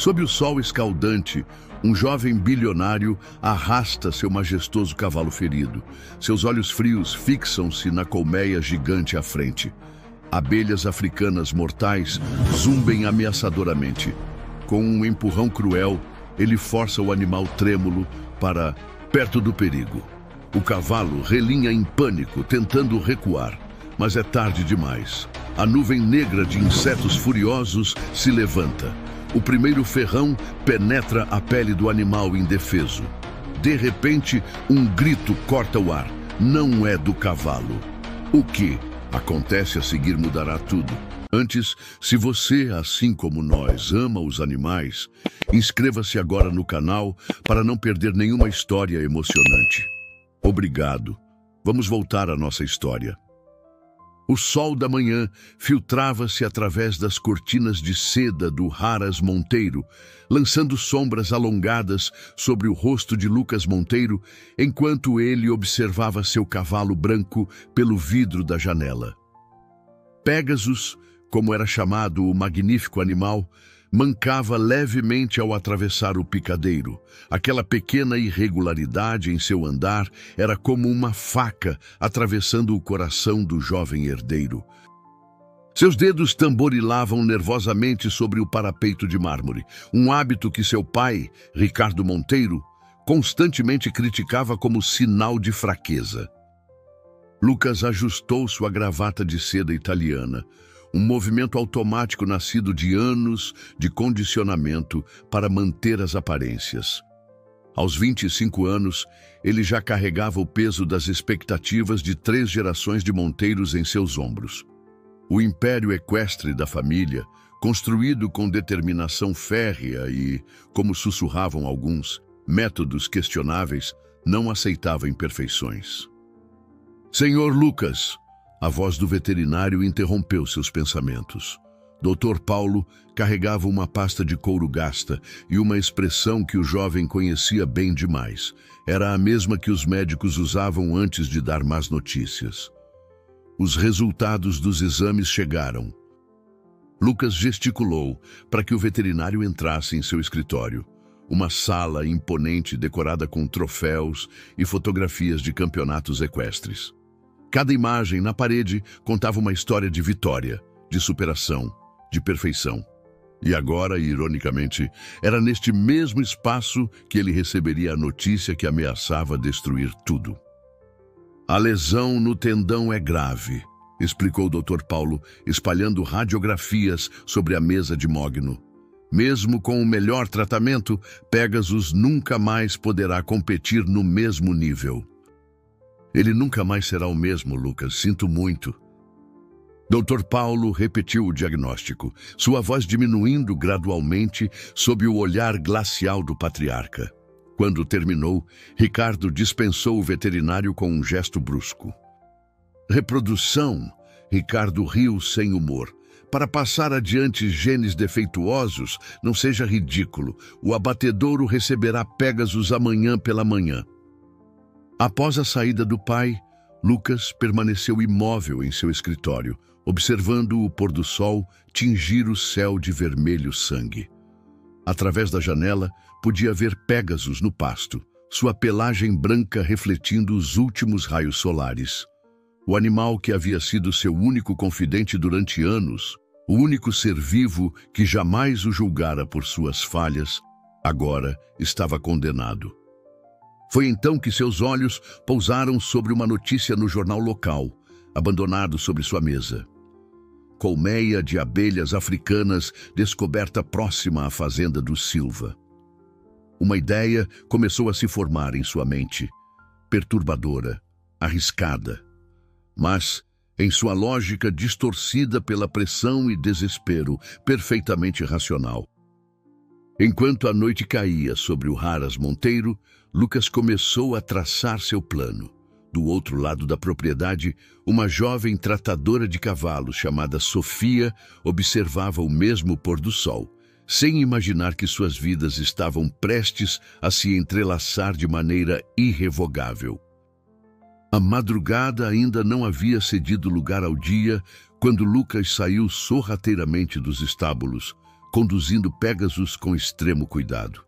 Sob o sol escaldante, um jovem bilionário arrasta seu majestoso cavalo ferido. Seus olhos frios fixam-se na colmeia gigante à frente. Abelhas africanas mortais zumbem ameaçadoramente. Com um empurrão cruel, ele força o animal trêmulo para perto do perigo. O cavalo relinha em pânico, tentando recuar, mas é tarde demais. A nuvem negra de insetos furiosos se levanta. O primeiro ferrão penetra a pele do animal indefeso. De repente, um grito corta o ar. Não é do cavalo. O que acontece a seguir mudará tudo. Antes, se você, assim como nós, ama os animais, inscreva-se agora no canal para não perder nenhuma história emocionante. Obrigado. Vamos voltar à nossa história. O sol da manhã filtrava-se através das cortinas de seda do Haras Monteiro, lançando sombras alongadas sobre o rosto de Lucas Monteiro, enquanto ele observava seu cavalo branco pelo vidro da janela. Pegasus, como era chamado o magnífico animal, mancava levemente ao atravessar o picadeiro. Aquela pequena irregularidade em seu andar era como uma faca atravessando o coração do jovem herdeiro. Seus dedos tamborilavam nervosamente sobre o parapeito de mármore, um hábito que seu pai, Ricardo Monteiro, constantemente criticava como sinal de fraqueza. Lucas ajustou sua gravata de seda italiana, um movimento automático nascido de anos de condicionamento para manter as aparências. Aos 25 anos, ele já carregava o peso das expectativas de 3 gerações de Monteiros em seus ombros. O império equestre da família, construído com determinação férrea e, como sussurravam alguns, métodos questionáveis, não aceitava imperfeições. Senhor Lucas, a voz do veterinário interrompeu seus pensamentos. Dr. Paulo carregava uma pasta de couro gasta e uma expressão que o jovem conhecia bem demais. Era a mesma que os médicos usavam antes de dar más notícias. Os resultados dos exames chegaram. Lucas gesticulou para que o veterinário entrasse em seu escritório. Uma sala imponente decorada com troféus e fotografias de campeonatos equestres. Cada imagem na parede contava uma história de vitória, de superação, de perfeição. E agora, ironicamente, era neste mesmo espaço que ele receberia a notícia que ameaçava destruir tudo. A lesão no tendão é grave, explicou o Dr. Paulo, espalhando radiografias sobre a mesa de mogno. Mesmo com o melhor tratamento, Pegasus nunca mais poderá competir no mesmo nível. Ele nunca mais será o mesmo, Lucas. Sinto muito. Dr. Paulo repetiu o diagnóstico, sua voz diminuindo gradualmente sob o olhar glacial do patriarca. Quando terminou, Ricardo dispensou o veterinário com um gesto brusco. Reprodução, Ricardo riu sem humor. Para passar adiante genes defeituosos, não seja ridículo. O abatedouro receberá Pegasus amanhã pela manhã. Após a saída do pai, Lucas permaneceu imóvel em seu escritório, observando o pôr do sol tingir o céu de vermelho sangue. Através da janela, podia ver Pegasus no pasto, sua pelagem branca refletindo os últimos raios solares. O animal que havia sido seu único confidente durante anos, o único ser vivo que jamais o julgara por suas falhas, agora estava condenado. Foi então que seus olhos pousaram sobre uma notícia no jornal local, abandonado sobre sua mesa. Colmeia de abelhas africanas descoberta próxima à fazenda do Silva. Uma ideia começou a se formar em sua mente, perturbadora, arriscada, mas, em sua lógica distorcida pela pressão e desespero, perfeitamente racional. Enquanto a noite caía sobre o Haras Monteiro, Lucas começou a traçar seu plano. Do outro lado da propriedade, uma jovem tratadora de cavalos chamada Sofia observava o mesmo pôr do sol, sem imaginar que suas vidas estavam prestes a se entrelaçar de maneira irrevogável. A madrugada ainda não havia cedido lugar ao dia quando Lucas saiu sorrateiramente dos estábulos, conduzindo Pégasus com extremo cuidado.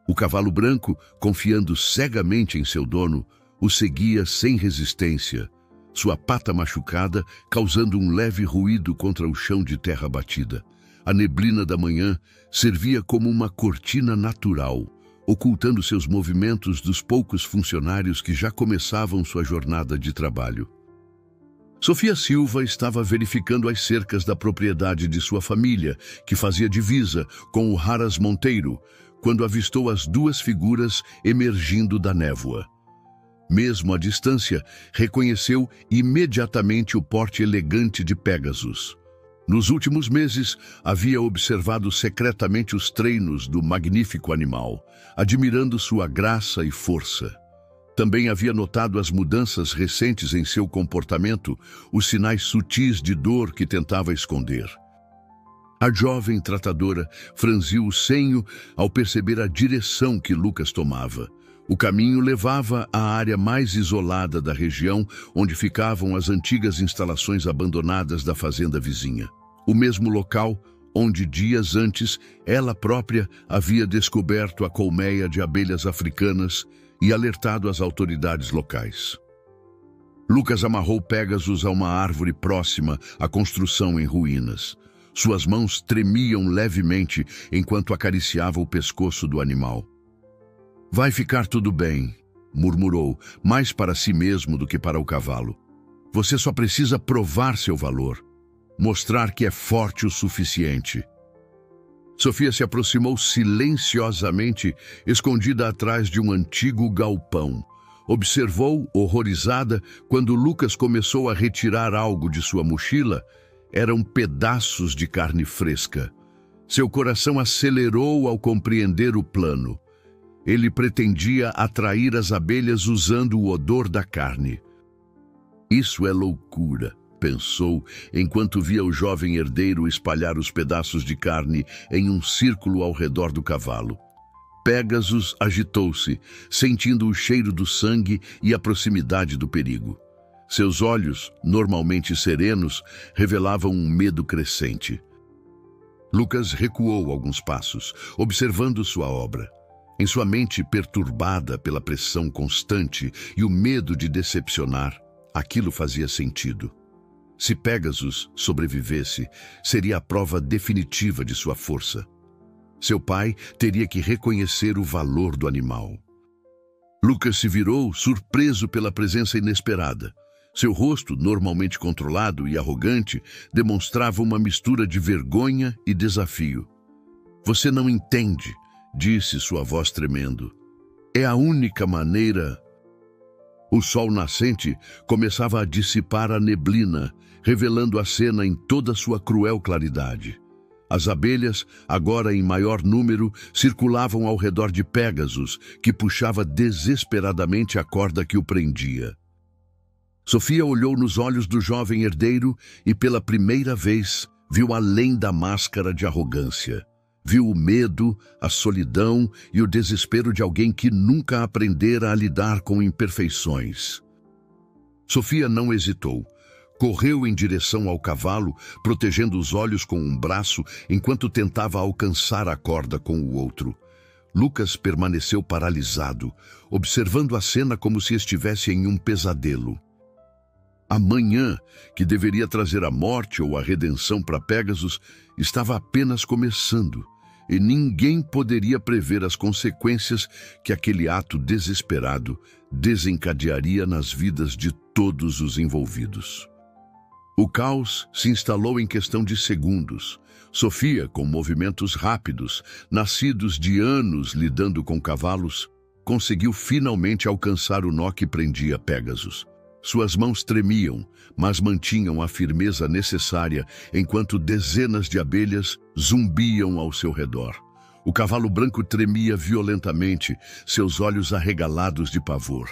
O cavalo branco, confiando cegamente em seu dono, o seguia sem resistência, sua pata machucada causando um leve ruído contra o chão de terra batida. A neblina da manhã servia como uma cortina natural, ocultando seus movimentos dos poucos funcionários que já começavam sua jornada de trabalho. Sofia Silva estava verificando as cercas da propriedade de sua família, que fazia divisa com o Haras Monteiro, quando avistou as duas figuras emergindo da névoa. Mesmo à distância, reconheceu imediatamente o porte elegante de Pégasus. Nos últimos meses, havia observado secretamente os treinos do magnífico animal, admirando sua graça e força. Também havia notado as mudanças recentes em seu comportamento, os sinais sutis de dor que tentava esconder. A jovem tratadora franziu o senho ao perceber a direção que Lucas tomava. O caminho levava à área mais isolada da região, onde ficavam as antigas instalações abandonadas da fazenda vizinha. O mesmo local onde dias antes ela própria havia descoberto a colmeia de abelhas africanas e alertado as autoridades locais. Lucas amarrou Pégasus a uma árvore próxima à construção em ruínas. Suas mãos tremiam levemente enquanto acariciava o pescoço do animal. "Vai ficar tudo bem", murmurou, mais para si mesmo do que para o cavalo. "Você só precisa provar seu valor, mostrar que é forte o suficiente." Sofia se aproximou silenciosamente, escondida atrás de um antigo galpão. Observou, horrorizada, quando Lucas começou a retirar algo de sua mochila. Eram pedaços de carne fresca. Seu coração acelerou ao compreender o plano. Ele pretendia atrair as abelhas usando o odor da carne. "Isso é loucura", pensou, enquanto via o jovem herdeiro espalhar os pedaços de carne em um círculo ao redor do cavalo. Pégasus agitou-se, sentindo o cheiro do sangue e a proximidade do perigo. Seus olhos, normalmente serenos, revelavam um medo crescente. Lucas recuou alguns passos, observando sua obra. Em sua mente perturbada pela pressão constante e o medo de decepcionar, aquilo fazia sentido. Se Pégasus sobrevivesse, seria a prova definitiva de sua força. Seu pai teria que reconhecer o valor do animal. Lucas se virou, surpreso pela presença inesperada. Seu rosto, normalmente controlado e arrogante, demonstrava uma mistura de vergonha e desafio. "Você não entende", disse sua voz tremendo. "É a única maneira." O sol nascente começava a dissipar a neblina, revelando a cena em toda sua cruel claridade. As abelhas, agora em maior número, circulavam ao redor de Pégasus, que puxava desesperadamente a corda que o prendia. Sofia olhou nos olhos do jovem herdeiro e, pela primeira vez, viu além da máscara de arrogância. Viu o medo, a solidão e o desespero de alguém que nunca aprendera a lidar com imperfeições. Sofia não hesitou. Correu em direção ao cavalo, protegendo os olhos com um braço enquanto tentava alcançar a corda com o outro. Lucas permaneceu paralisado, observando a cena como se estivesse em um pesadelo. A manhã, que deveria trazer a morte ou a redenção para Pégasus, estava apenas começando, e ninguém poderia prever as consequências que aquele ato desesperado desencadearia nas vidas de todos os envolvidos. O caos se instalou em questão de segundos. Sofia, com movimentos rápidos, nascidos de anos lidando com cavalos, conseguiu finalmente alcançar o nó que prendia Pégasus. Suas mãos tremiam, mas mantinham a firmeza necessária enquanto dezenas de abelhas zumbiam ao seu redor. O cavalo branco tremia violentamente, seus olhos arregalados de pavor.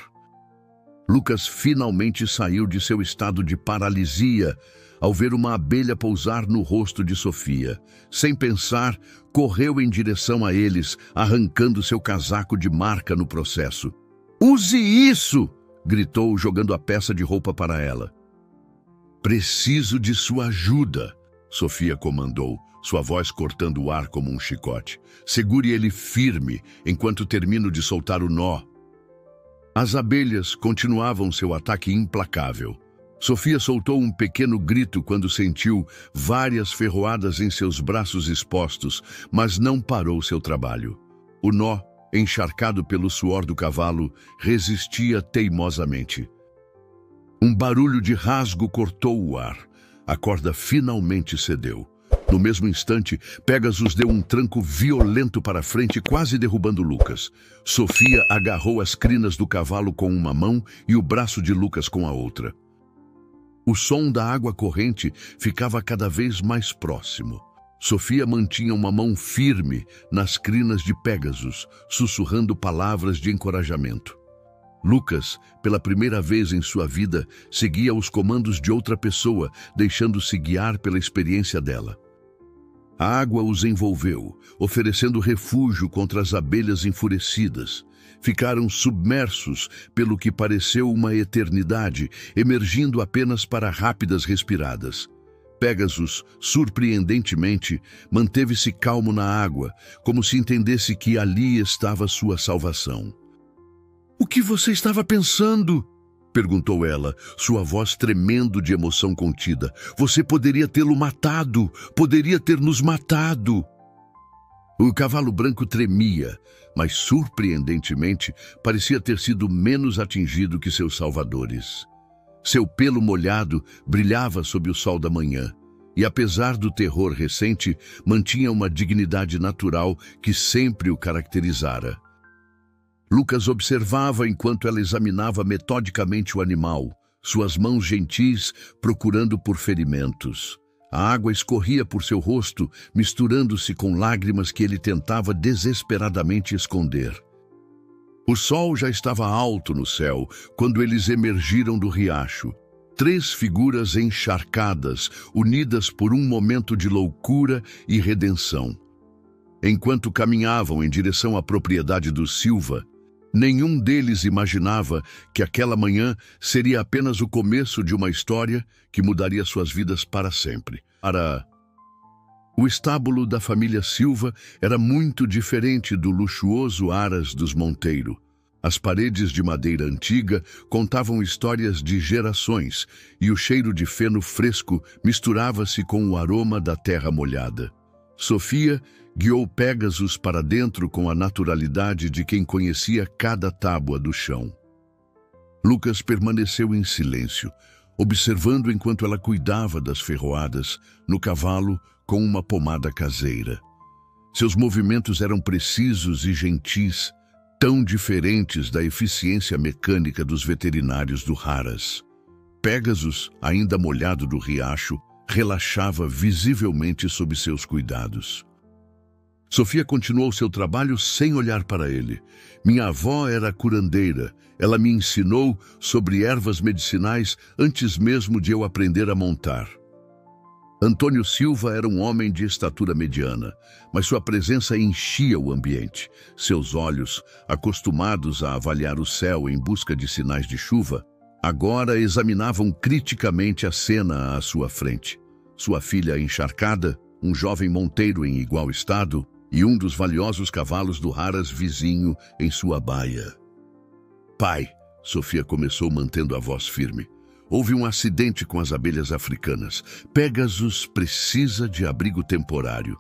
Lucas finalmente saiu de seu estado de paralisia ao ver uma abelha pousar no rosto de Sofia. Sem pensar, correu em direção a eles, arrancando seu casaco de marca no processo. "Use isso!" gritou, jogando a peça de roupa para ela. "Preciso de sua ajuda", Sofia comandou, sua voz cortando o ar como um chicote. Segure ele firme enquanto termino de soltar o nó. As abelhas continuavam seu ataque implacável. Sofia soltou um pequeno grito quando sentiu várias ferroadas em seus braços expostos, mas não parou seu trabalho. O nó, encharcado pelo suor do cavalo, resistia teimosamente. Um barulho de rasgo cortou o ar. A corda finalmente cedeu. No mesmo instante, Pegasus deu um tranco violento para frente, quase derrubando Lucas. Sofia agarrou as crinas do cavalo com uma mão e o braço de Lucas com a outra. O som da água corrente ficava cada vez mais próximo. Sofia mantinha uma mão firme nas crinas de Pegasus, sussurrando palavras de encorajamento. Lucas, pela primeira vez em sua vida, seguia os comandos de outra pessoa, deixando-se guiar pela experiência dela. A água os envolveu, oferecendo refúgio contra as abelhas enfurecidas. Ficaram submersos pelo que pareceu uma eternidade, emergindo apenas para rápidas respiradas. Pegasus, surpreendentemente, manteve-se calmo na água, como se entendesse que ali estava sua salvação. "O que você estava pensando?" perguntou ela, sua voz tremendo de emoção contida. "Você poderia tê-lo matado, poderia ter nos matado." O cavalo branco tremia, mas surpreendentemente parecia ter sido menos atingido que seus salvadores. Seu pelo molhado brilhava sob o sol da manhã, e apesar do terror recente, mantinha uma dignidade natural que sempre o caracterizara. Lucas observava enquanto ela examinava metodicamente o animal, suas mãos gentis procurando por ferimentos. A água escorria por seu rosto, misturando-se com lágrimas que ele tentava desesperadamente esconder. O sol já estava alto no céu quando eles emergiram do riacho. 3 figuras encharcadas, unidas por um momento de loucura e redenção. Enquanto caminhavam em direção à propriedade dos Silva, nenhum deles imaginava que aquela manhã seria apenas o começo de uma história que mudaria suas vidas para sempre. O estábulo da família Silva era muito diferente do luxuoso Aras dos Monteiro. As paredes de madeira antiga contavam histórias de gerações e o cheiro de feno fresco misturava-se com o aroma da terra molhada. Sofia guiou Pegasus para dentro com a naturalidade de quem conhecia cada tábua do chão. Lucas permaneceu em silêncio, observando enquanto ela cuidava das ferroadas no cavalo com uma pomada caseira. Seus movimentos eram precisos e gentis, tão diferentes da eficiência mecânica dos veterinários do Haras. Pegasus, ainda molhado do riacho, relaxava visivelmente sob seus cuidados. Sofia continuou seu trabalho sem olhar para ele. Minha avó era curandeira. Ela me ensinou sobre ervas medicinais antes mesmo de eu aprender a montar. Antônio Silva era um homem de estatura mediana, mas sua presença enchia o ambiente. Seus olhos, acostumados a avaliar o céu em busca de sinais de chuva, agora examinavam criticamente a cena à sua frente. Sua filha encharcada, um jovem monteiro em igual estado, e um dos valiosos cavalos do Haras vizinho em sua baia. "Pai", Sofia começou mantendo a voz firme, "houve um acidente com as abelhas africanas. Pegasus precisa de abrigo temporário."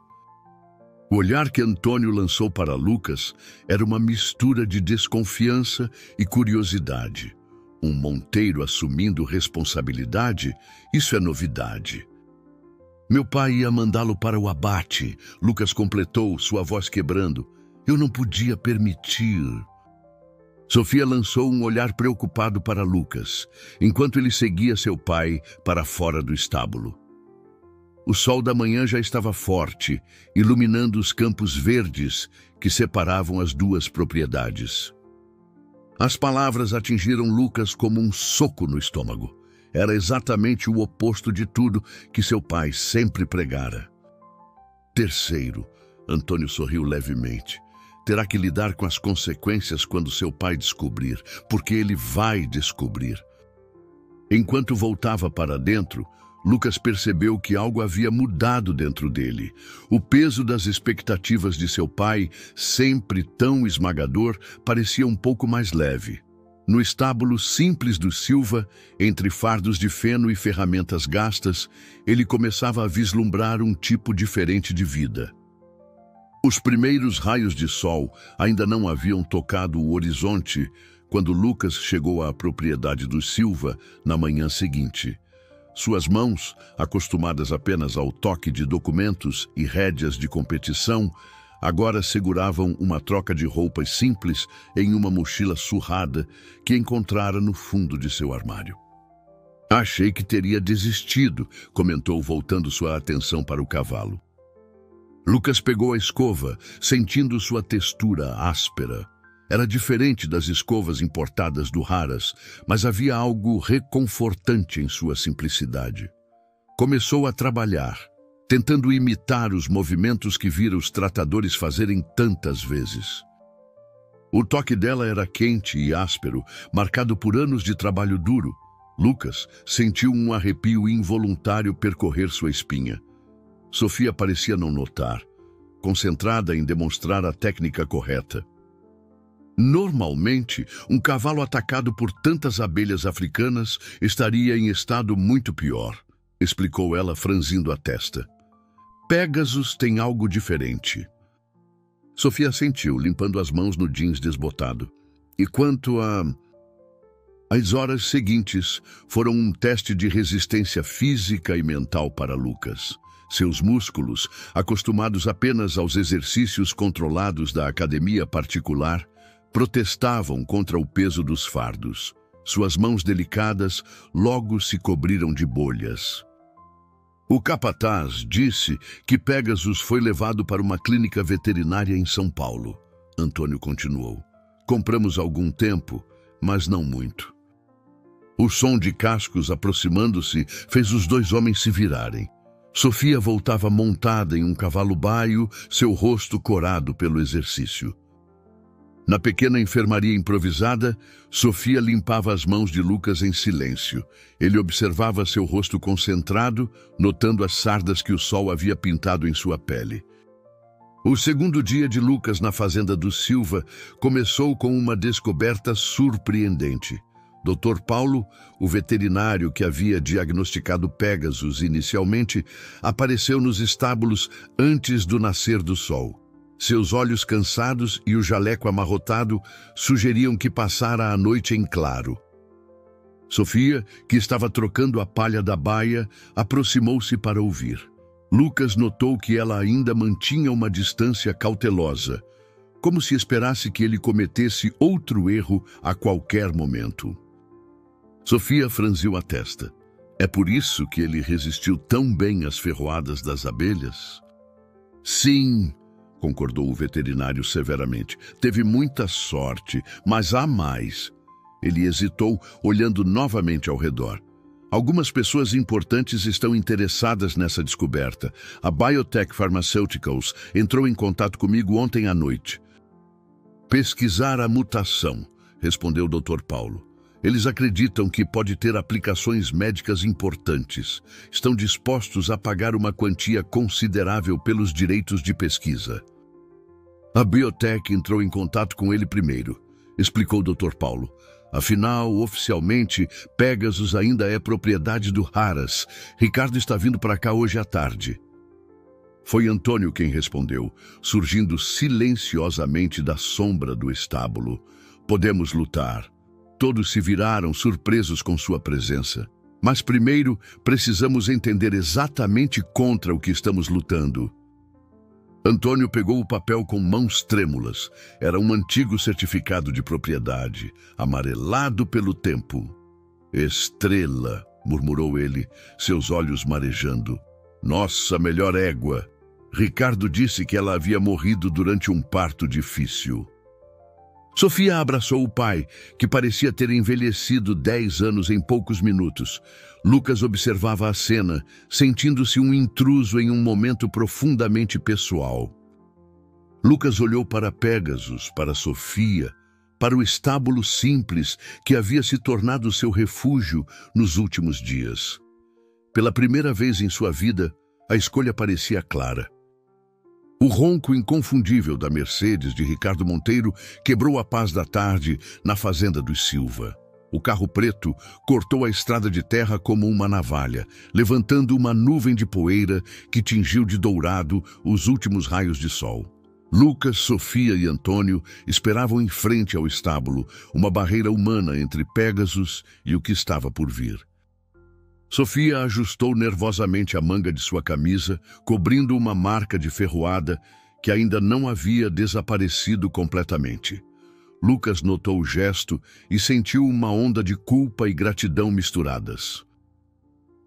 O olhar que Antônio lançou para Lucas era uma mistura de desconfiança e curiosidade. Um monteiro assumindo responsabilidade? Isso é novidade. "Meu pai ia mandá-lo para o abate", Lucas completou, sua voz quebrando. "Eu não podia permitir." Sofia lançou um olhar preocupado para Lucas, enquanto ele seguia seu pai para fora do estábulo. O sol da manhã já estava forte, iluminando os campos verdes que separavam as duas propriedades. As palavras atingiram Lucas como um soco no estômago. Era exatamente o oposto de tudo que seu pai sempre pregara. "Terceiro", Antônio sorriu levemente, "terá que lidar com as consequências quando seu pai descobrir, porque ele vai descobrir." Enquanto voltava para dentro, Lucas percebeu que algo havia mudado dentro dele. O peso das expectativas de seu pai, sempre tão esmagador, parecia um pouco mais leve. No estábulo simples do Silva, entre fardos de feno e ferramentas gastas, ele começava a vislumbrar um tipo diferente de vida. Os primeiros raios de sol ainda não haviam tocado o horizonte quando Lucas chegou à propriedade dos Silva na manhã seguinte. Suas mãos, acostumadas apenas ao toque de documentos e rédeas de competição, agora seguravam uma troca de roupas simples em uma mochila surrada que encontrara no fundo de seu armário. "Achei que teria desistido", comentou, voltando sua atenção para o cavalo. Lucas pegou a escova, sentindo sua textura áspera. Era diferente das escovas importadas do Harrah's, mas havia algo reconfortante em sua simplicidade. Começou a trabalhar, tentando imitar os movimentos que vira os tratadores fazerem tantas vezes. O toque dela era quente e áspero, marcado por anos de trabalho duro. Lucas sentiu um arrepio involuntário percorrer sua espinha. Sofia parecia não notar, concentrada em demonstrar a técnica correta. Normalmente, um cavalo atacado por tantas abelhas africanas estaria em estado muito pior, explicou ela, franzindo a testa. Pégasus tem algo diferente. Sofia assentiu, limpando as mãos no jeans desbotado. E quanto as horas seguintes foram um teste de resistência física e mental para Lucas. Seus músculos, acostumados apenas aos exercícios controlados da academia particular, protestavam contra o peso dos fardos. Suas mãos delicadas logo se cobriram de bolhas. O capataz disse que Pégasus foi levado para uma clínica veterinária em São Paulo. Antônio continuou. Compramos algum tempo, mas não muito. O som de cascos aproximando-se fez os dois homens se virarem. Sofia voltava montada em um cavalo baio, seu rosto corado pelo exercício. Na pequena enfermaria improvisada, Sofia limpava as mãos de Lucas em silêncio. Ele observava seu rosto concentrado, notando as sardas que o sol havia pintado em sua pele. O segundo dia de Lucas na fazenda do Silva começou com uma descoberta surpreendente. Dr. Paulo, o veterinário que havia diagnosticado Pégasus inicialmente, apareceu nos estábulos antes do nascer do sol. Seus olhos cansados e o jaleco amarrotado sugeriam que passara a noite em claro. Sofia, que estava trocando a palha da baia, aproximou-se para ouvir. Lucas notou que ela ainda mantinha uma distância cautelosa, como se esperasse que ele cometesse outro erro a qualquer momento. Sofia franziu a testa. É por isso que ele resistiu tão bem às ferroadas das abelhas? Sim, concordou o veterinário severamente. Teve muita sorte, mas há mais. Ele hesitou, olhando novamente ao redor. Algumas pessoas importantes estão interessadas nessa descoberta. A Biotech Pharmaceuticals entrou em contato comigo ontem à noite. Pesquisar a mutação, respondeu o Dr. Paulo. Eles acreditam que pode ter aplicações médicas importantes. Estão dispostos a pagar uma quantia considerável pelos direitos de pesquisa. A Biotech entrou em contato com ele primeiro, explicou o Dr. Paulo. Afinal, oficialmente, Pégasus ainda é propriedade do Harrah's. Ricardo está vindo para cá hoje à tarde. Foi Antônio quem respondeu, surgindo silenciosamente da sombra do estábulo. Podemos lutar. Todos se viraram, surpresos com sua presença. Mas primeiro, precisamos entender exatamente contra o que estamos lutando. Antônio pegou o papel com mãos trêmulas. Era um antigo certificado de propriedade, amarelado pelo tempo. Estrela, murmurou ele, seus olhos marejando. Nossa melhor égua. Ricardo disse que ela havia morrido durante um parto difícil. Sofia abraçou o pai, que parecia ter envelhecido 10 anos em poucos minutos. Lucas observava a cena, sentindo-se um intruso em um momento profundamente pessoal. Lucas olhou para Pégasus, para Sofia, para o estábulo simples que havia se tornado seu refúgio nos últimos dias. Pela primeira vez em sua vida, a escolha parecia clara. O ronco inconfundível da Mercedes de Ricardo Monteiro quebrou a paz da tarde na fazenda dos Silva. O carro preto cortou a estrada de terra como uma navalha, levantando uma nuvem de poeira que tingiu de dourado os últimos raios de sol. Lucas, Sofia e Antônio esperavam em frente ao estábulo, uma barreira humana entre Pégasus e o que estava por vir. Sofia ajustou nervosamente a manga de sua camisa, cobrindo uma marca de ferroada que ainda não havia desaparecido completamente. Lucas notou o gesto e sentiu uma onda de culpa e gratidão misturadas.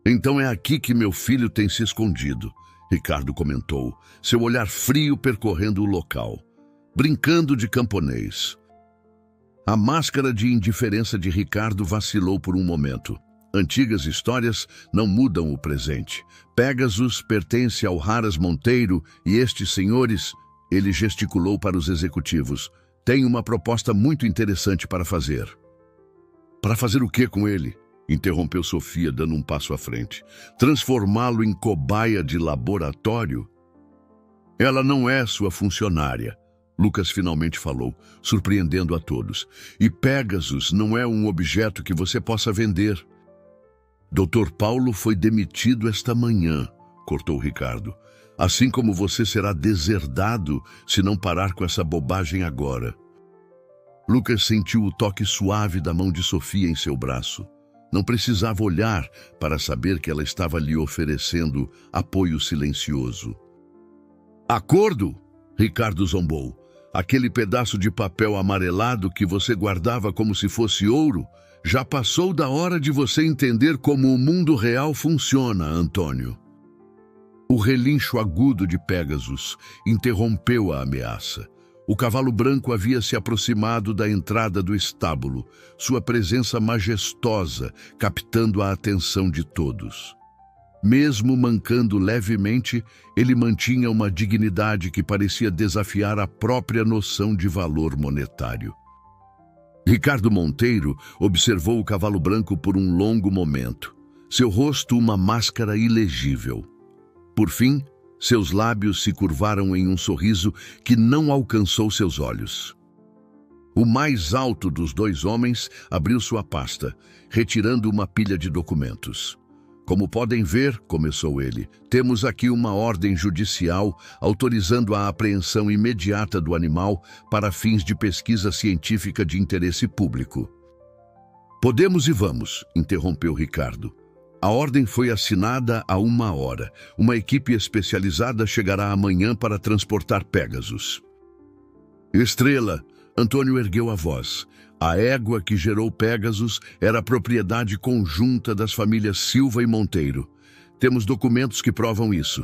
"Então é aqui que meu filho tem se escondido", Ricardo comentou, seu olhar frio percorrendo o local. "Brincando de camponês." A máscara de indiferença de Ricardo vacilou por um momento. Antigas histórias não mudam o presente. Pégasus pertence ao Raras Monteiro e estes senhores, ele gesticulou para os executivos, têm uma proposta muito interessante para fazer. "Para fazer o que com ele?" interrompeu Sofia, dando um passo à frente. "Transformá-lo em cobaia de laboratório?" "Ela não é sua funcionária", Lucas finalmente falou, surpreendendo a todos. "E Pégasus não é um objeto que você possa vender." "Dr. Paulo foi demitido esta manhã", cortou Ricardo. "Assim como você será deserdado se não parar com essa bobagem agora." Lucas sentiu o toque suave da mão de Sofia em seu braço. Não precisava olhar para saber que ela estava lhe oferecendo apoio silencioso. "Acordo?" Ricardo zombou. "Aquele pedaço de papel amarelado que você guardava como se fosse ouro? Já passou da hora de você entender como o mundo real funciona, Antônio." O relincho agudo de Pégasus interrompeu a ameaça. O cavalo branco havia se aproximado da entrada do estábulo, sua presença majestosa captando a atenção de todos. Mesmo mancando levemente, ele mantinha uma dignidade que parecia desafiar a própria noção de valor monetário. Ricardo Monteiro observou o cavalo branco por um longo momento, seu rosto uma máscara ilegível. Por fim, seus lábios se curvaram em um sorriso que não alcançou seus olhos. O mais alto dos dois homens abriu sua pasta, retirando uma pilha de documentos. "Como podem ver", começou ele, "temos aqui uma ordem judicial autorizando a apreensão imediata do animal para fins de pesquisa científica de interesse público." "Podemos e vamos", interrompeu Ricardo. "A ordem foi assinada há 1 hora. Uma equipe especializada chegará amanhã para transportar Pégasus." "Estrela", Antônio ergueu a voz. A égua que gerou Pégasus era propriedade conjunta das famílias Silva e Monteiro. Temos documentos que provam isso.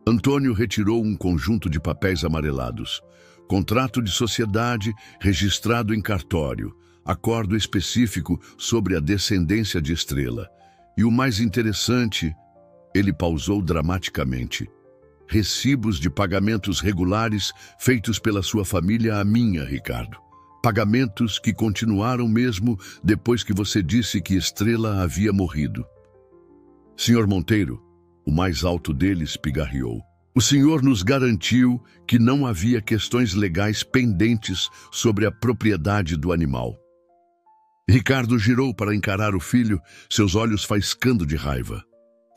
Antônio retirou um conjunto de papéis amarelados. Contrato de sociedade registrado em cartório. Acordo específico sobre a descendência de Estrela. E o mais interessante, ele pausou dramaticamente. Recibos de pagamentos regulares feitos pela sua família à minha, Ricardo. Pagamentos que continuaram mesmo depois que você disse que Estrela havia morrido. Senhor Monteiro, o mais alto deles pigarreou. O senhor nos garantiu que não havia questões legais pendentes sobre a propriedade do animal. Ricardo girou para encarar o filho, seus olhos faiscando de raiva.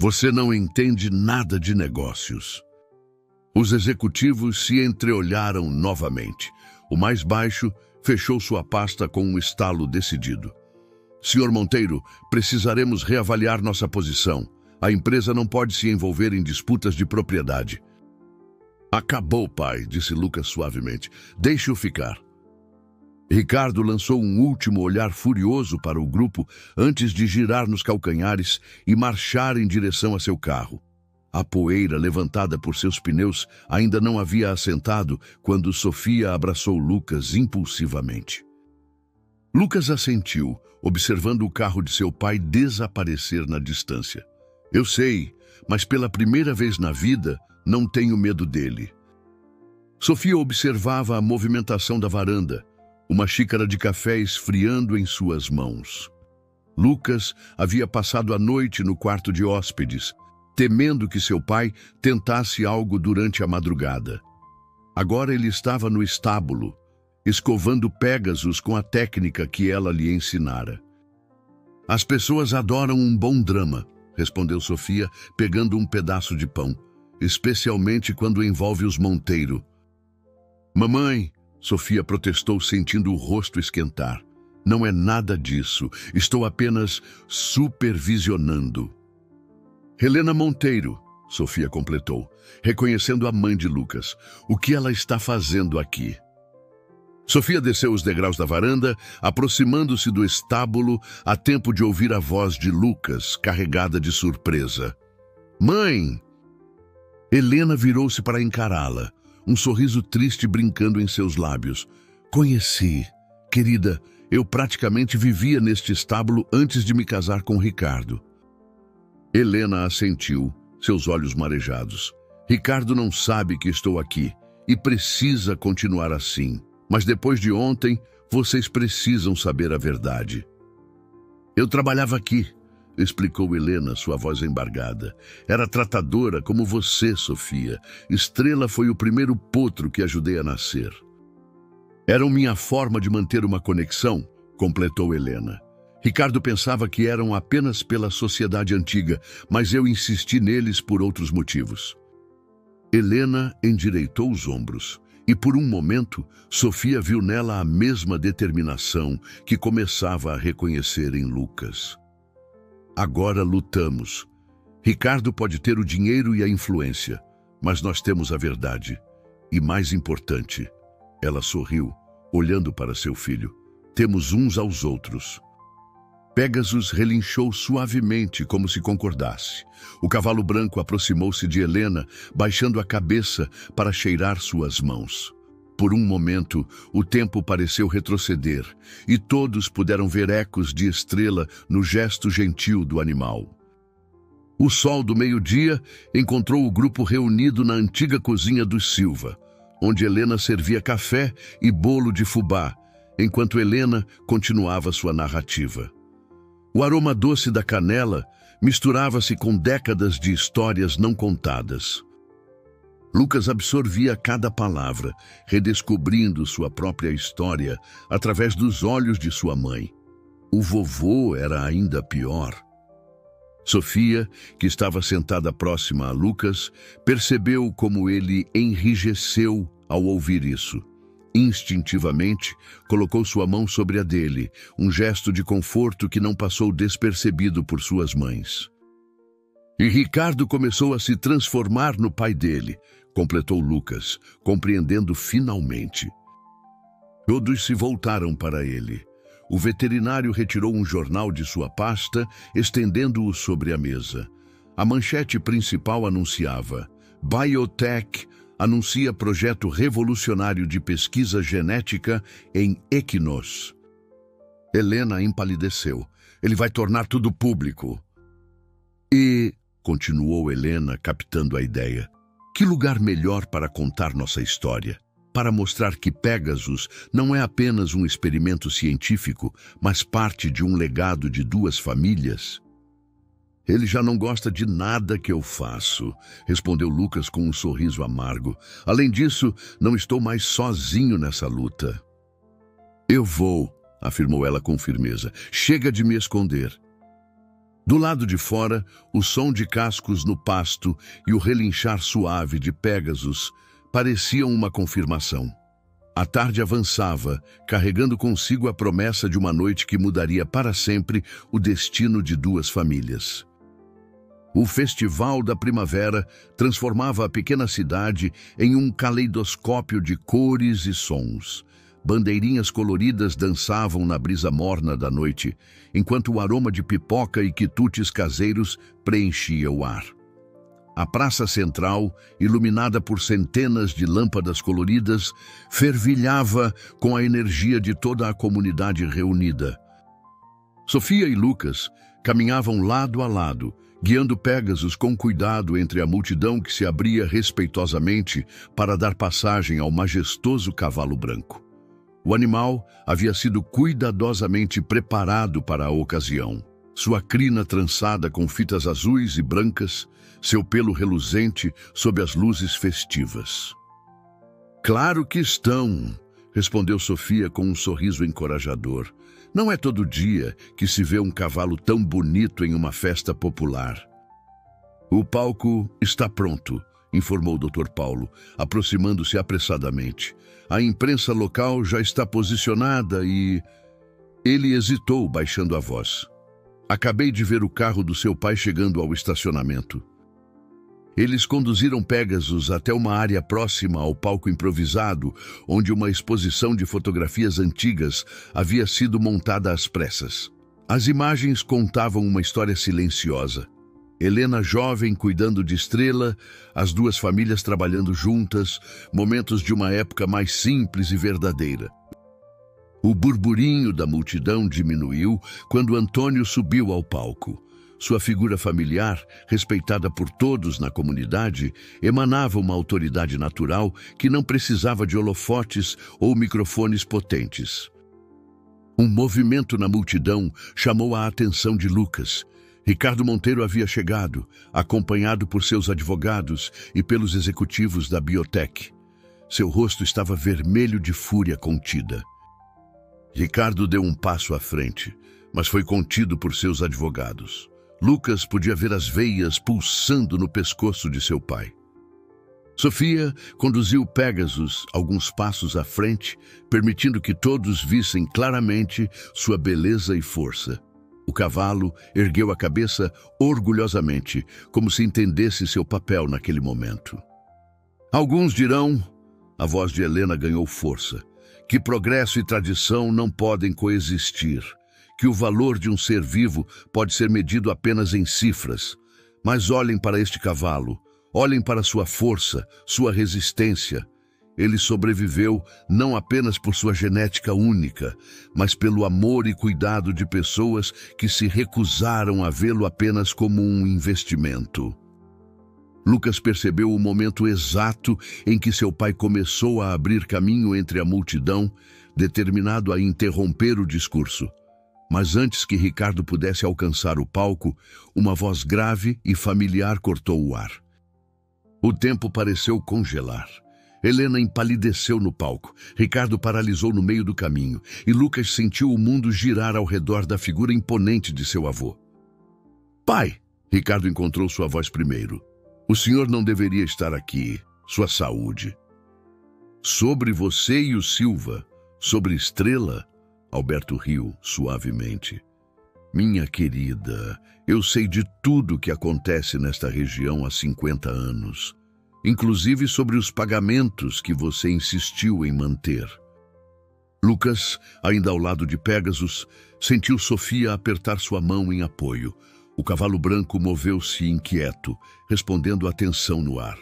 Você não entende nada de negócios. Os executivos se entreolharam novamente. O mais baixo fechou sua pasta com um estalo decidido. Senhor Monteiro, precisaremos reavaliar nossa posição. A empresa não pode se envolver em disputas de propriedade. Acabou, pai, disse Lucas suavemente. Deixe-o ficar. Ricardo lançou um último olhar furioso para o grupo antes de girar nos calcanhares e marchar em direção a seu carro. A poeira levantada por seus pneus ainda não havia assentado quando Sofia abraçou Lucas impulsivamente. Lucas assentiu, observando o carro de seu pai desaparecer na distância. Eu sei, mas pela primeira vez na vida, não tenho medo dele. Sofia observava a movimentação da varanda, uma xícara de café esfriando em suas mãos. Lucas havia passado a noite no quarto de hóspedes, temendo que seu pai tentasse algo durante a madrugada. Agora ele estava no estábulo, escovando Pégasus com a técnica que ela lhe ensinara. As pessoas adoram um bom drama, respondeu Sofia, pegando um pedaço de pão, especialmente quando envolve os Monteiro. Mamãe, Sofia protestou, sentindo o rosto esquentar. Não é nada disso, estou apenas supervisionando. Helena Monteiro, Sofia completou, reconhecendo a mãe de Lucas. O que ela está fazendo aqui? Sofia desceu os degraus da varanda, aproximando-se do estábulo a tempo de ouvir a voz de Lucas, carregada de surpresa. Mãe! Helena virou-se para encará-la, um sorriso triste brincando em seus lábios. Conheci. Querida, eu praticamente vivia neste estábulo antes de me casar com Ricardo. Helena assentiu, seus olhos marejados. Ricardo não sabe que estou aqui e precisa continuar assim. Mas depois de ontem, vocês precisam saber a verdade. Eu trabalhava aqui, explicou Helena, sua voz embargada. Era tratadora como você, Sofia. Estrela foi o primeiro potro que ajudei a nascer. Eram minha forma de manter uma conexão, completou Helena. Ricardo pensava que eram apenas pela sociedade antiga, mas eu insisti neles por outros motivos. Helena endireitou os ombros. E por um momento, Sofia viu nela a mesma determinação que começava a reconhecer em Lucas. Agora lutamos. Ricardo pode ter o dinheiro e a influência, mas nós temos a verdade. E mais importante, ela sorriu, olhando para seu filho. Temos uns aos outros. Pégasus relinchou suavemente, como se concordasse. O cavalo branco aproximou-se de Helena, baixando a cabeça para cheirar suas mãos. Por um momento, o tempo pareceu retroceder, e todos puderam ver ecos de Estrela no gesto gentil do animal. O sol do meio-dia encontrou o grupo reunido na antiga cozinha dos Silva, onde Helena servia café e bolo de fubá, enquanto Helena continuava sua narrativa. O aroma doce da canela misturava-se com décadas de histórias não contadas. Lucas absorvia cada palavra, redescobrindo sua própria história através dos olhos de sua mãe. O vovô era ainda pior. Sofia, que estava sentada próxima a Lucas, percebeu como ele enrijeceu ao ouvir isso. Instintivamente, colocou sua mão sobre a dele, um gesto de conforto que não passou despercebido por suas mães. E Ricardo começou a se transformar no pai dele, completou Lucas, compreendendo finalmente. Todos se voltaram para ele. O veterinário retirou um jornal de sua pasta, estendendo-o sobre a mesa. A manchete principal anunciava: Biotech anuncia projeto revolucionário de pesquisa genética em equinos. Helena empalideceu. Ele vai tornar tudo público. E, continuou Helena, captando a ideia, que lugar melhor para contar nossa história? Para mostrar que Pégasus não é apenas um experimento científico, mas parte de um legado de duas famílias? Ele já não gosta de nada que eu faço, respondeu Lucas com um sorriso amargo. Além disso, não estou mais sozinho nessa luta. Eu vou, afirmou ela com firmeza. Chega de me esconder. Do lado de fora, o som de cascos no pasto e o relinchar suave de Pégasus pareciam uma confirmação. A tarde avançava, carregando consigo a promessa de uma noite que mudaria para sempre o destino de duas famílias. O Festival da Primavera transformava a pequena cidade em um caleidoscópio de cores e sons. Bandeirinhas coloridas dançavam na brisa morna da noite, enquanto o aroma de pipoca e quitutes caseiros preenchia o ar. A praça central, iluminada por centenas de lâmpadas coloridas, fervilhava com a energia de toda a comunidade reunida. Sofia e Lucas caminhavam lado a lado, guiando Pégasus com cuidado entre a multidão que se abria respeitosamente para dar passagem ao majestoso cavalo branco. O animal havia sido cuidadosamente preparado para a ocasião. sua crina trançada com fitas azuis e brancas, seu pelo reluzente sob as luzes festivas. "Claro que estão", respondeu Sofia com um sorriso encorajador. "Não é todo dia que se vê um cavalo tão bonito em uma festa popular." "O palco está pronto", informou o Dr. Paulo, aproximando-se apressadamente. "A imprensa local já está posicionada e..." Ele hesitou, baixando a voz. "Acabei de ver o carro do seu pai chegando ao estacionamento." Eles conduziram Pegasus até uma área próxima ao palco improvisado, onde uma exposição de fotografias antigas havia sido montada às pressas. As imagens contavam uma história silenciosa. Helena jovem cuidando de Estrela, as duas famílias trabalhando juntas, momentos de uma época mais simples e verdadeira. O burburinho da multidão diminuiu quando Antônio subiu ao palco. Sua figura familiar, respeitada por todos na comunidade, emanava uma autoridade natural que não precisava de holofotes ou microfones potentes. Um movimento na multidão chamou a atenção de Lucas. Ricardo Monteiro havia chegado, acompanhado por seus advogados e pelos executivos da Biotech. Seu rosto estava vermelho de fúria contida. Ricardo deu um passo à frente, mas foi contido por seus advogados. Lucas podia ver as veias pulsando no pescoço de seu pai. Sofia conduziu Pegasus alguns passos à frente, permitindo que todos vissem claramente sua beleza e força. O cavalo ergueu a cabeça orgulhosamente, como se entendesse seu papel naquele momento. "Alguns dirão", a voz de Helena ganhou força, "que progresso e tradição não podem coexistir, que o valor de um ser vivo pode ser medido apenas em cifras. Mas olhem para este cavalo, olhem para sua força, sua resistência. Ele sobreviveu não apenas por sua genética única, mas pelo amor e cuidado de pessoas que se recusaram a vê-lo apenas como um investimento." Lucas percebeu o momento exato em que seu pai começou a abrir caminho entre a multidão, determinado a interromper o discurso. Mas antes que Ricardo pudesse alcançar o palco, uma voz grave e familiar cortou o ar. O tempo pareceu congelar. Helena empalideceu no palco, Ricardo paralisou no meio do caminho e Lucas sentiu o mundo girar ao redor da figura imponente de seu avô. "Pai!" Ricardo encontrou sua voz primeiro. "O senhor não deveria estar aqui. Sua saúde." "Sobre você e o Silva, sobre Estrela?" Alberto riu suavemente. "Minha querida, eu sei de tudo o que acontece nesta região há 50 anos. Inclusive sobre os pagamentos que você insistiu em manter." Lucas, ainda ao lado de Pegasus, sentiu Sofia apertar sua mão em apoio. O cavalo branco moveu-se inquieto, respondendo à tensão no ar.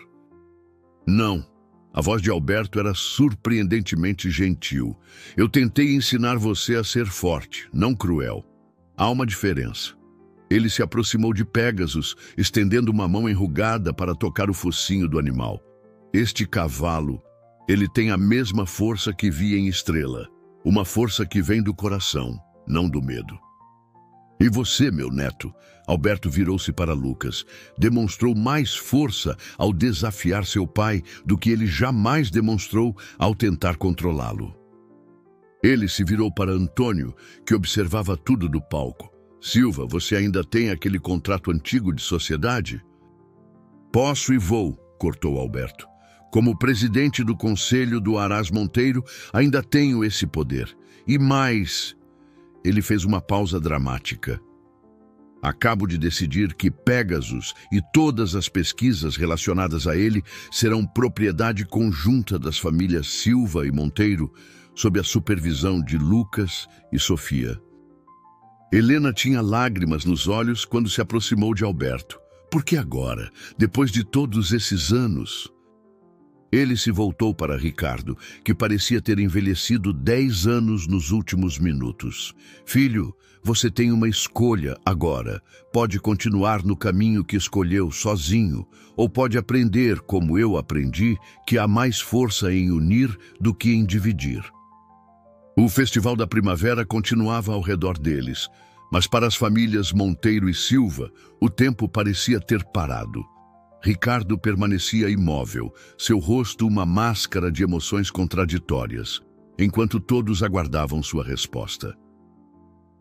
"Não." A voz de Alberto era surpreendentemente gentil. "Eu tentei ensinar você a ser forte, não cruel. Há uma diferença." Ele se aproximou de Pegasus, estendendo uma mão enrugada para tocar o focinho do animal. "Este cavalo, ele tem a mesma força que vi em Estrela. Uma força que vem do coração, não do medo." "E você, meu neto?" Alberto virou-se para Lucas. Demonstrou mais força ao desafiar seu pai do que ele jamais demonstrou ao tentar controlá-lo. Ele se virou para Antônio, que observava tudo do palco. "Silva, você ainda tem aquele contrato antigo de sociedade?" "Posso e vou", cortou Alberto. "Como presidente do conselho do Aras Monteiro, ainda tenho esse poder. E mais..." Ele fez uma pausa dramática. "Acabo de decidir que Pegasus e todas as pesquisas relacionadas a ele serão propriedade conjunta das famílias Silva e Monteiro, sob a supervisão de Lucas e Sofia." Helena tinha lágrimas nos olhos quando se aproximou de Alberto. "Por que agora, depois de todos esses anos?" Ele se voltou para Ricardo, que parecia ter envelhecido 10 anos nos últimos minutos. "Filho, você tem uma escolha agora. Pode continuar no caminho que escolheu sozinho, ou pode aprender, como eu aprendi, que há mais força em unir do que em dividir." O Festival da Primavera continuava ao redor deles, Mas para as famílias Monteiro e Silva, o tempo parecia ter parado. Ricardo permanecia imóvel, seu rosto uma máscara de emoções contraditórias, enquanto todos aguardavam sua resposta.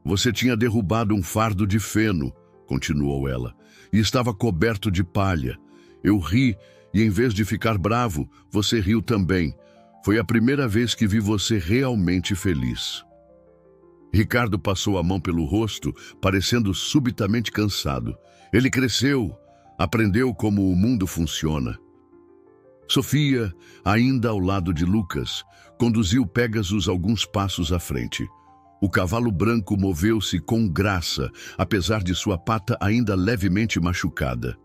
Você tinha derrubado um fardo de feno, continuou ela, e estava coberto de palha. Eu ri, e em vez de ficar bravo, você riu também. Foi a primeira vez que vi você realmente feliz. Ricardo passou a mão pelo rosto, parecendo subitamente cansado. Ele cresceu, aprendeu como o mundo funciona. Sofia, ainda ao lado de Lucas, conduziu Pégasus alguns passos à frente. O cavalo branco moveu-se com graça, apesar de sua pata ainda levemente machucada.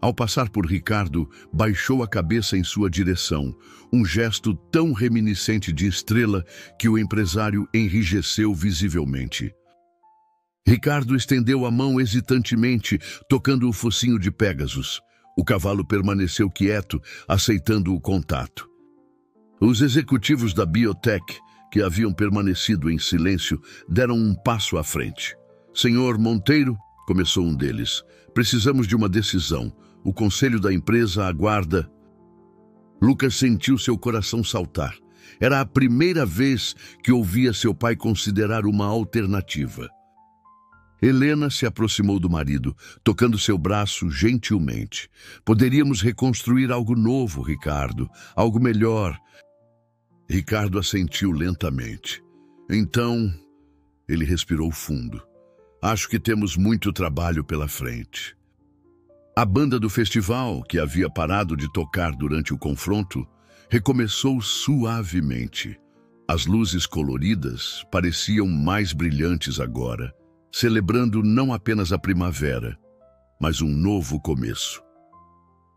Ao passar por Ricardo, baixou a cabeça em sua direção, um gesto tão reminiscente de Estrela que o empresário enrijeceu visivelmente. Ricardo estendeu a mão hesitantemente, tocando o focinho de Pégasus. O cavalo permaneceu quieto, aceitando o contato. Os executivos da Biotech, que haviam permanecido em silêncio, deram um passo à frente. Senhor Monteiro, começou um deles, precisamos de uma decisão. O conselho da empresa aguarda. Lucas sentiu seu coração saltar. Era a primeira vez que ouvia seu pai considerar uma alternativa. Helena se aproximou do marido, tocando seu braço gentilmente. Poderíamos reconstruir algo novo, Ricardo, algo melhor. Ricardo assentiu lentamente. Então, ele respirou fundo. Acho que temos muito trabalho pela frente. A banda do festival, que havia parado de tocar durante o confronto, recomeçou suavemente. As luzes coloridas pareciam mais brilhantes agora, celebrando não apenas a primavera, mas um novo começo.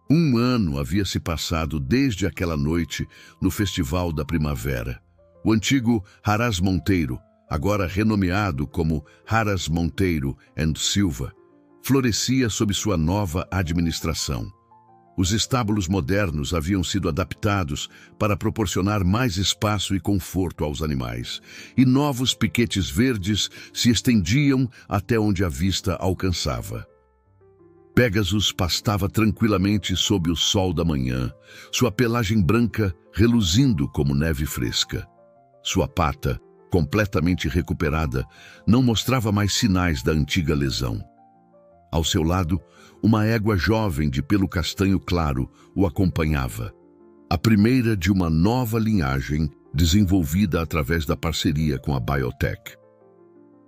Um ano havia se passado desde aquela noite no Festival da Primavera. O antigo Haras Monteiro, agora renomeado como Haras Monteiro & Silva, florescia sob sua nova administração. Os estábulos modernos haviam sido adaptados para proporcionar mais espaço e conforto aos animais, e novos piquetes verdes se estendiam até onde a vista alcançava. Pégasus pastava tranquilamente sob o sol da manhã, sua pelagem branca reluzindo como neve fresca. Sua pata, completamente recuperada, não mostrava mais sinais da antiga lesão. Ao seu lado, uma égua jovem de pelo castanho claro o acompanhava, a primeira de uma nova linhagem desenvolvida através da parceria com a Biotech.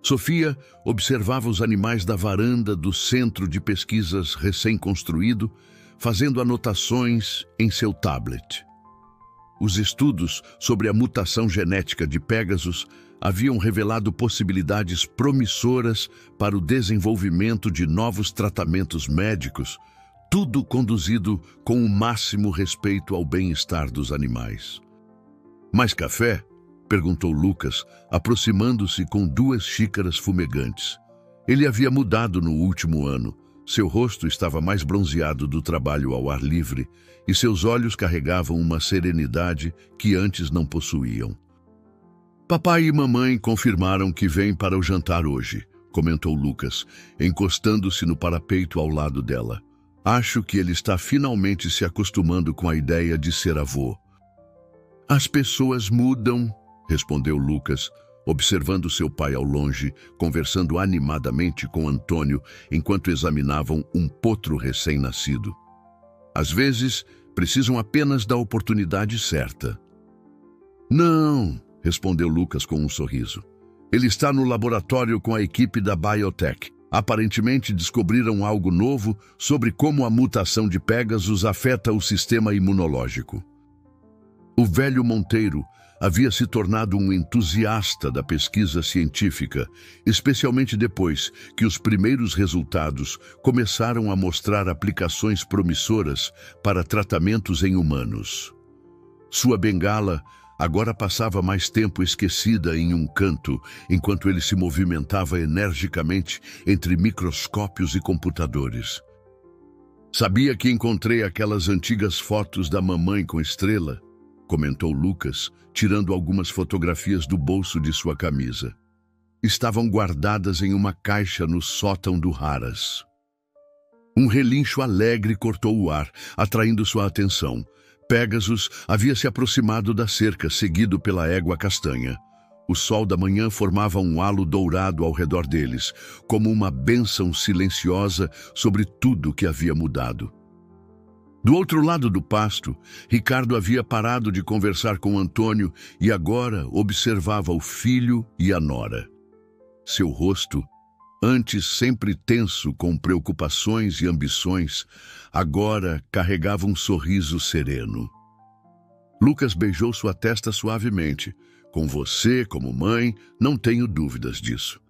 Sofia observava os animais da varanda do centro de pesquisas recém-construído, fazendo anotações em seu tablet. Os estudos sobre a mutação genética de Pégasus haviam revelado possibilidades promissoras para o desenvolvimento de novos tratamentos médicos, tudo conduzido com o máximo respeito ao bem-estar dos animais. Mais café? Perguntou Lucas, aproximando-se com 2 xícaras fumegantes. Ele havia mudado no último ano. Seu rosto estava mais bronzeado do trabalho ao ar livre e seus olhos carregavam uma serenidade que antes não possuíam. Papai e mamãe confirmaram que vêm para o jantar hoje, comentou Lucas, encostando-se no parapeito ao lado dela. Acho que ele está finalmente se acostumando com a ideia de ser avô. As pessoas mudam, respondeu Lucas, observando seu pai ao longe, conversando animadamente com Antônio enquanto examinavam um potro recém-nascido. Às vezes, precisam apenas da oportunidade certa. Não, respondeu Lucas com um sorriso. Ele está no laboratório com a equipe da Biotech. Aparentemente descobriram algo novo sobre como a mutação de Pégasus afeta o sistema imunológico. O velho Monteiro havia se tornado um entusiasta da pesquisa científica, especialmente depois que os primeiros resultados começaram a mostrar aplicações promissoras para tratamentos em humanos. Sua bengala agora passava mais tempo esquecida em um canto, enquanto ele se movimentava energicamente entre microscópios e computadores. Sabia que encontrei aquelas antigas fotos da mamãe com Estrela? Comentou Lucas, tirando algumas fotografias do bolso de sua camisa. estavam guardadas em uma caixa no sótão do Haras. Um relincho alegre cortou o ar, atraindo sua atenção. Pégasus havia se aproximado da cerca, seguido pela égua castanha. O sol da manhã formava um halo dourado ao redor deles, como uma bênção silenciosa sobre tudo que havia mudado. Do outro lado do pasto, Ricardo havia parado de conversar com Antônio e agora observava o filho e a nora. Seu rosto, antes sempre tenso com preocupações e ambições, agora carregava um sorriso sereno. Lucas beijou sua testa suavemente. Com você, como mãe, não tenho dúvidas disso.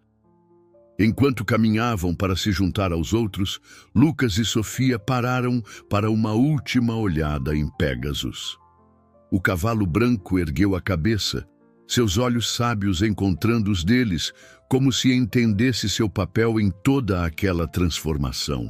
Enquanto caminhavam para se juntar aos outros, Lucas e Sofia pararam para uma última olhada em Pégasus. O cavalo branco ergueu a cabeça, seus olhos sábios encontrando os deles, como se entendesse seu papel em toda aquela transformação.